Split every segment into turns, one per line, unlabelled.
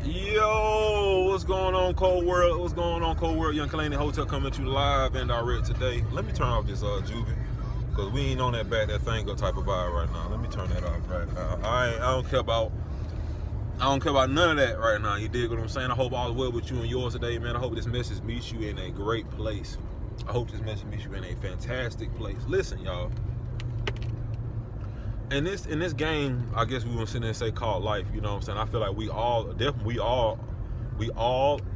Yo, what's going on, Cold World? What's going on, Cold World? Young K.LaNe Hotel coming at you live and direct today. Let me turn off this GiVeN, because we ain't on that back that thing go type of vibe right now. Let me turn that off right now. I don't care about none of that right now. You dig what I'm saying? I hope all is well with you and yours today, man. I hope this message meets you in a great place. I hope this message meets you in a fantastic place. Listen, y'all. In this game, I guess we want to sit there and say called life. You know what I'm saying? I feel like we all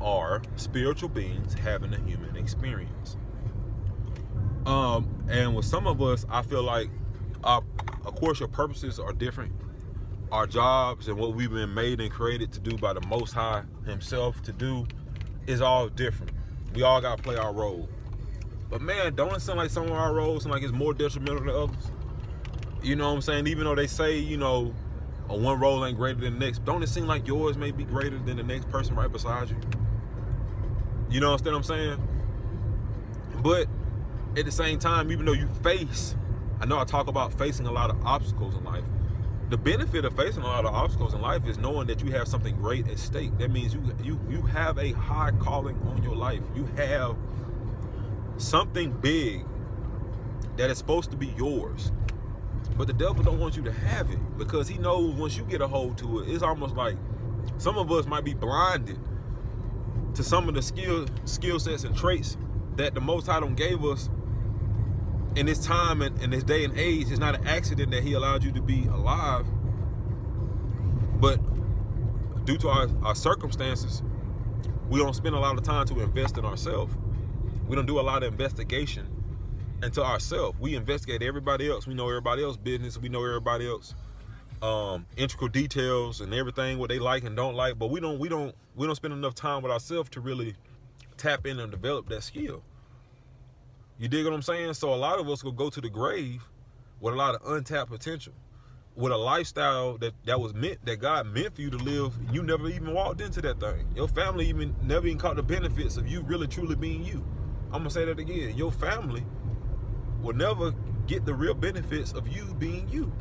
are spiritual beings having a human experience. And with some of us, I feel like, of course, your purposes are different. Our jobs and what we've been made and created to do by the Most High Himself to do is all different. We all got to play our role. But man, don't it sound like some of our roles seem like it's more detrimental than others? You know what I'm saying? Even though they say, you know, one role ain't greater than the next, don't it seem like yours may be greater than the next person right beside you? You know what I'm saying? But at the same time, even though you face, I know I talk about facing a lot of obstacles in life. The benefit of facing a lot of obstacles in life is knowing that you have something great at stake. That means you have a high calling on your life. You have something big that is supposed to be yours. But the devil don't want you to have it, because he knows once you get a hold to it, it's almost like some of us might be blinded to some of the skill sets and traits that the Most High gave us in this time and in this day and age. It's not an accident that He allowed you to be alive, but due to our circumstances, we don't spend a lot of time to invest in ourselves. We don't do a lot of investigation into ourselves. We investigate everybody else. We know everybody else's business. We know everybody else integral details and everything, what they like and don't like. But we don't spend enough time with ourselves to really tap in and develop that skill. You dig what I'm saying? So a lot of us will go to the grave with a lot of untapped potential, with a lifestyle that God meant for you to live. You never even walked into that thing. Your family never even caught the benefits of you really truly being you. I'm gonna say that again. Your family will never get the real benefits of you being you.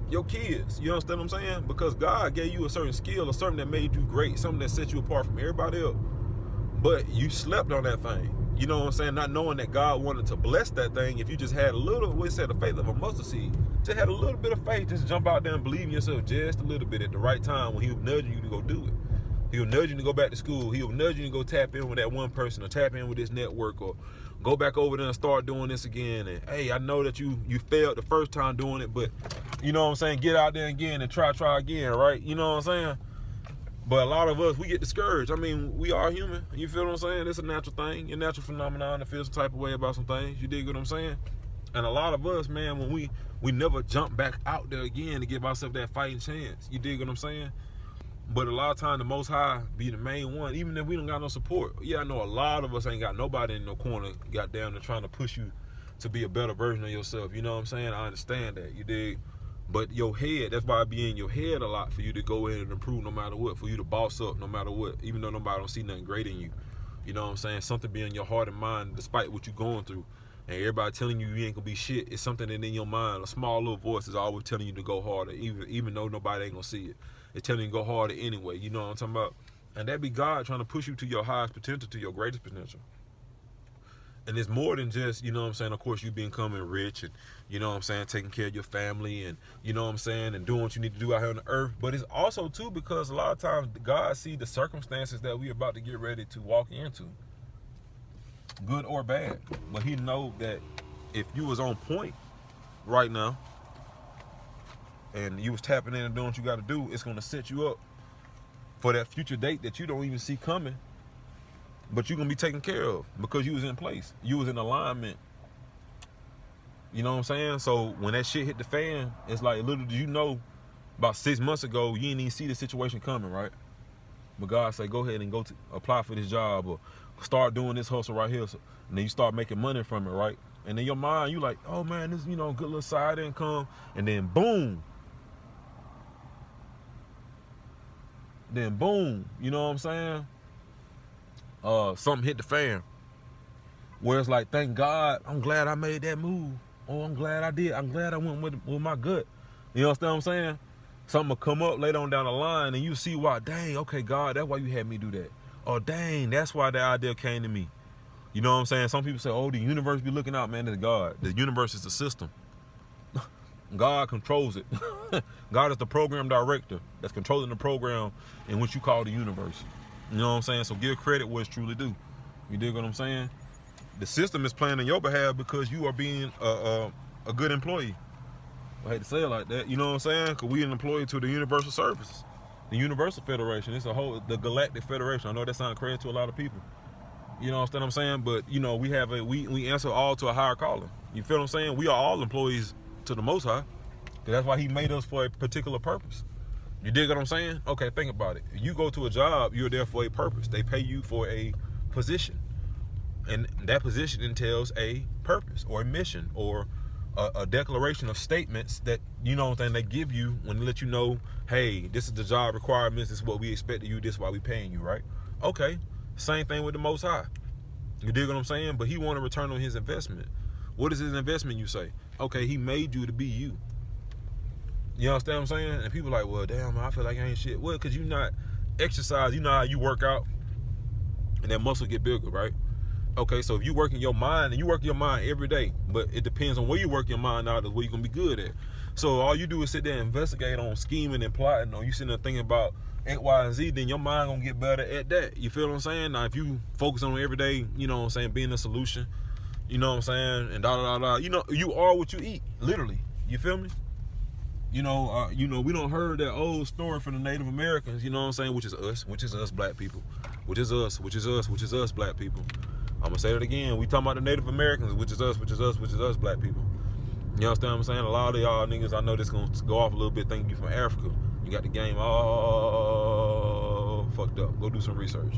Your kids, you understand what I'm saying? Because God gave you a certain skill, or something that made you great, something that set you apart from everybody else. But you slept on that thing. You know what I'm saying? Not knowing that God wanted to bless that thing. If you just had a little, we said the faith of a mustard seed, just had a little bit of faith, just jump out there and believe in yourself just a little bit at the right time when He was nudging you to go do it. He'll nudge you to go back to school. He'll nudge you to go tap in with that one person, or tap in with this network, or go back over there and start doing this again. And hey, I know that you failed the first time doing it, but you know what I'm saying? Get out there again and try again, right? You know what I'm saying? But a lot of us, we get discouraged. I mean, we are human. You feel what I'm saying? It's a natural thing, a natural phenomenon to feel some type of way about some things. You dig what I'm saying? And a lot of us, man, when we never jump back out there again to give ourselves that fighting chance. You dig what I'm saying? But a lot of times the Most High be the main one, even if we don't got no support. Yeah, I know a lot of us ain't got nobody in no corner, goddamn, they're trying to push you to be a better version of yourself. You know what I'm saying? I understand that. You dig? But your head, that's why I be in your head a lot, for you to go in and improve no matter what, for you to boss up no matter what, even though nobody don't see nothing great in you. You know what I'm saying? Something be in your heart and mind despite what you're going through. And everybody telling you ain't gonna be shit. It's something that in your mind, a small little voice is always telling you to go harder, even though nobody ain't gonna see it. It's telling you to go harder anyway. You know what I'm talking about? And that be God trying to push you to your highest potential, to your greatest potential. And it's more than just, you know what I'm saying, of course, you becoming rich and, you know what I'm saying, taking care of your family and, you know what I'm saying, and doing what you need to do out here on the earth. But it's also, too, because a lot of times God see the circumstances that we about to get ready to walk into, good or bad. But He know that if you was on point right now and you was tapping in and doing what you got to do, it's going to set you up for that future date that you don't even see coming. But you're going to be taken care of because you was in place. You was in alignment. You know what I'm saying? So when that shit hit the fan, it's like, little did you know, about 6 months ago, you didn't even see the situation coming, right? But God say, go ahead and go to apply for this job, or start doing this hustle right here. So, and then you start making money from it, right? And in your mind, you like, oh man, this, you know, good little side income. And then boom. Then boom, you know what I'm saying? Something hit the fan. Where it's like, thank God, I'm glad I made that move. Oh, I'm glad I did. I'm glad I went with my gut. You understand what I'm saying? something will come up later on down the line, and you see why. Dang, okay, God, that's why you had me do that. Or dang, that's why the idea came to me. You know what I'm saying? Some people say, oh, the universe be looking out, man. It's God. The universe is the system. God controls it. God is the program director that's controlling the program in which you call the universe. You know what I'm saying? So give credit where it's truly due. You dig what I'm saying? The system is playing on your behalf because you are being a good employee. I hate to say it like that. You know what I'm saying? Because we an employee to the Universal Services, the Universal Federation. It's the Galactic Federation. I know that sounds crazy to a lot of people. You know what I'm saying? But you know, we answer all to a higher calling. You feel what I'm saying? We are all employees to the Most High. That's why He made us for a particular purpose. You dig what I'm saying? Okay, think about it. You go to a job, you're there for a purpose. They pay you for a position, and that position entails a purpose or a mission or a declaration of statements that, you know what I'm saying, they give you when they let you know, hey, this is the job requirements, this is what we expect of you, this is why we paying you, right? Okay, same thing with the Most High. You dig what I'm saying? But He want a return on His investment. What is His investment, you say? Okay, He made you to be you. You understand what I'm saying? And people are like, well, damn, I feel like I ain't shit. Well, because you not exercise. You know how you work out and that muscle get bigger, right? Okay, so if you work in your mind, and you work your mind every day, but it depends on where you work your mind out, is where you're going to be good at. So all you do is sit there and investigate on scheming and plotting, or you sitting there thinking about X, Y, and Z, then your mind going to get better at that. You feel what I'm saying? Now, if you focus on every day, you know what I'm saying, being a solution, you know what I'm saying, and you know, you are what you eat, literally. You feel me? You know, we don't heard that old story from the Native Americans, you know what I'm saying, which is us black people, which is us black people. I'm gonna say that again. We talking about the Native Americans, which is us black people. You understand what I'm saying? A lot of y'all niggas, I know this gonna go off a little bit, thinking you from Africa. You got the game all fucked up. Go do some research.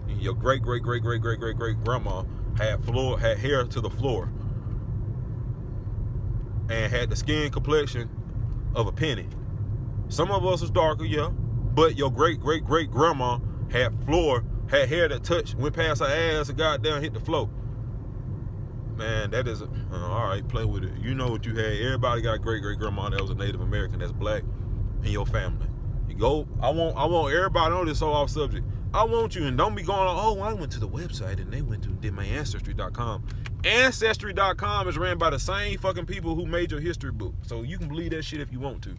Your great grandma had hair to the floor and had the skin complexion of a penny. Some of us was darker, yeah, but your great grandma had hair that went past her ass and got down, hit the floor. Man, that is all right. Play with it. You know what you had. Everybody got a great grandma that was a Native American that's black in your family. You go. I want everybody on this so off subject. I want you, and don't be going on, oh, I went to the website and they did my ancestry.com. Ancestry.com is ran by the same fucking people who made your history book. So you can believe that shit if you want to.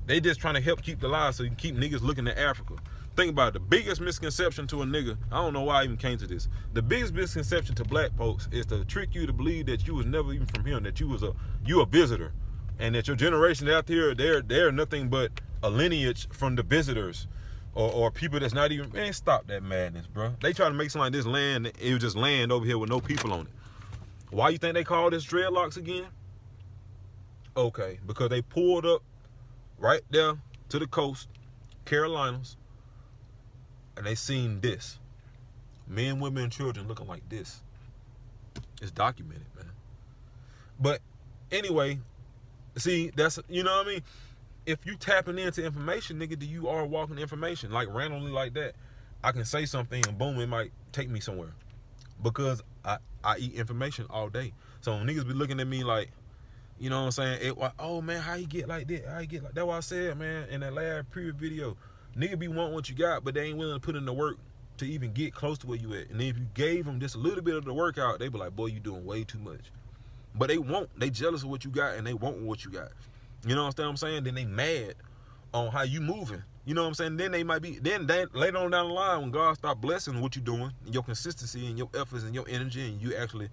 They just trying to help keep the lie so you can keep niggas looking at Africa. Think about it. The biggest misconception to a nigga, I don't know why I even came to this. The biggest misconception to black folks is to trick you to believe that you was never even from here, that you a visitor, and that your generation out here, they're nothing but a lineage from the visitors. Or people that's not even, man, stop that madness, bro. They try to make something like this land, it was just land over here with no people on it. Why you think they call this dreadlocks again? Okay, because they pulled up right there to the coast, Carolinas, and they seen this. Men, women, and children looking like this. It's documented, man. But anyway, see, that's, you know what I mean? If you tapping into information, nigga, you are walking information, like randomly like that. I can say something and boom, it might take me somewhere. Because I eat information all day. So when niggas be looking at me like, you know what I'm saying? Oh man, how you get like that? How you get like that? That's what I said, man, in that last previous video. Nigga be wanting what you got, but they ain't willing to put in the work to even get close to where you at. And then if you gave them just a little bit of the workout, they be like, boy, you doing way too much. But they won't. They jealous of what you got and they want what you got. You know what I'm saying? Then they mad on how you moving. You know what I'm saying? Then they might be, then later on down the line, when God start blessing what you doing, your consistency and your efforts and your energy, and you actually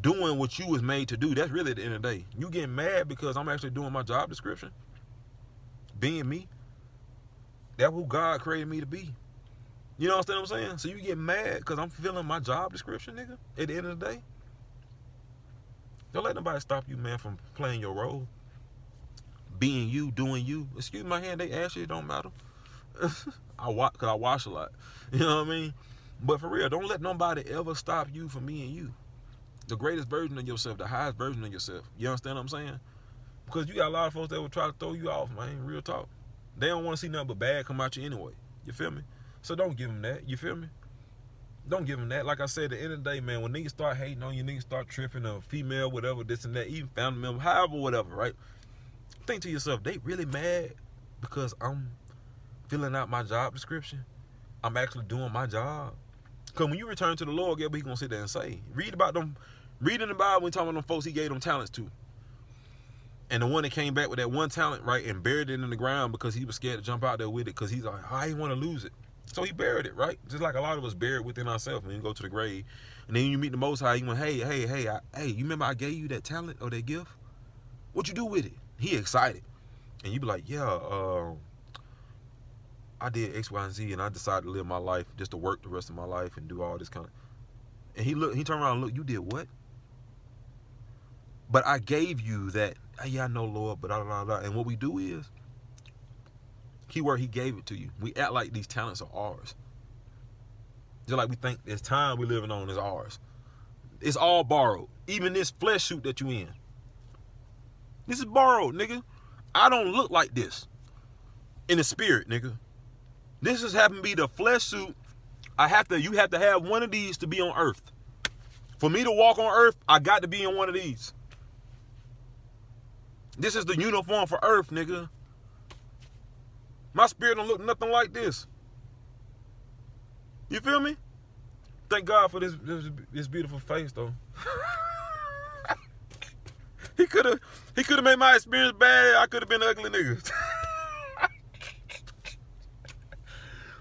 doing what you was made to do, that's really at the end of the day. You getting mad because I'm actually doing my job description, being me. That's who God created me to be. You know what I'm saying? So you get mad because I'm fulfilling my job description, nigga, at the end of the day. Don't let nobody stop you, man, from playing your role. Being you, doing you. Excuse my hand, they ask you, it don't matter. Because I wash a lot. You know what I mean? But for real, don't let nobody ever stop you from being you. The greatest version of yourself, the highest version of yourself. You understand what I'm saying? Because you got a lot of folks that will try to throw you off, man. Real talk. They don't want to see nothing but bad come out you anyway. You feel me? So don't give them that. You feel me? Don't give them that. Like I said, at the end of the day, man, when niggas start hating on you, niggas start tripping, a female, whatever, this and that, even family member, however, whatever, right? Think to yourself, they really mad because I'm filling out my job description? I'm actually doing my job? Because when you return to the Lord, guess what He's going to sit there and say? Read about them. Read in the Bible when talking about them folks He gave them talents to. And the one that came back with that one talent, right, and buried it in the ground because he was scared to jump out there with it because he's like, I didn't want to lose it. So he buried it, right? Just like a lot of us buried within ourselves when you go to the grave. And then you meet the Most High, you went, hey, you remember I gave you that talent or that gift? What you do with it? He excited. And you be like, yeah, I did X, Y, and Z, and I decided to live my life just to work the rest of my life and do all this kind of. And he turned around and looked, you did what? But I gave you that. Yeah, I know, Lord, but And what we do is, keyword, He gave it to you. We act like these talents are ours. Just like we think this time we're living on is ours. It's all borrowed. Even this flesh suit that you in. This is borrowed, nigga. I don't look like this in the spirit, nigga. This just happened to be the flesh suit. You have to have one of these to be on earth. For me to walk on earth, I got to be in one of these. This is the uniform for earth, nigga. My spirit don't look nothing like this. You feel me? Thank God for this beautiful face, though. He could have made my experience bad. I could have been an ugly nigga.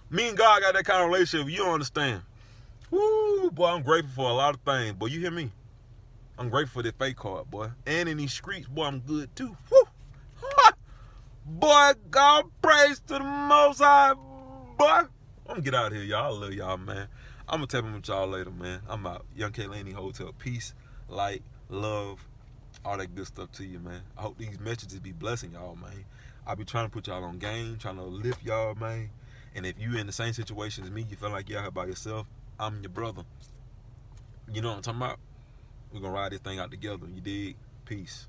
Me and God got that kind of relationship. You don't understand. Woo, boy, I'm grateful for a lot of things. Boy, you hear me? I'm grateful for this fake card, boy. And in these streets, boy, I'm good too. Woo. Boy, God praise to the Most High, boy. I'm gonna get out of here, y'all. I love y'all, man. I'm gonna tap in with y'all later, man. I'm out. Young K.LaNe Hotel. Peace, light, love, all that good stuff to you, man. I hope these messages be blessing y'all, man. I be trying to put y'all on game, trying to lift y'all, man. And if you in the same situation as me, you feel like you're out here by yourself, I'm your brother. You know what I'm talking about? We're gonna ride this thing out together. You dig? Peace.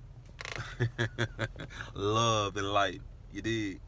Love and light. You dig?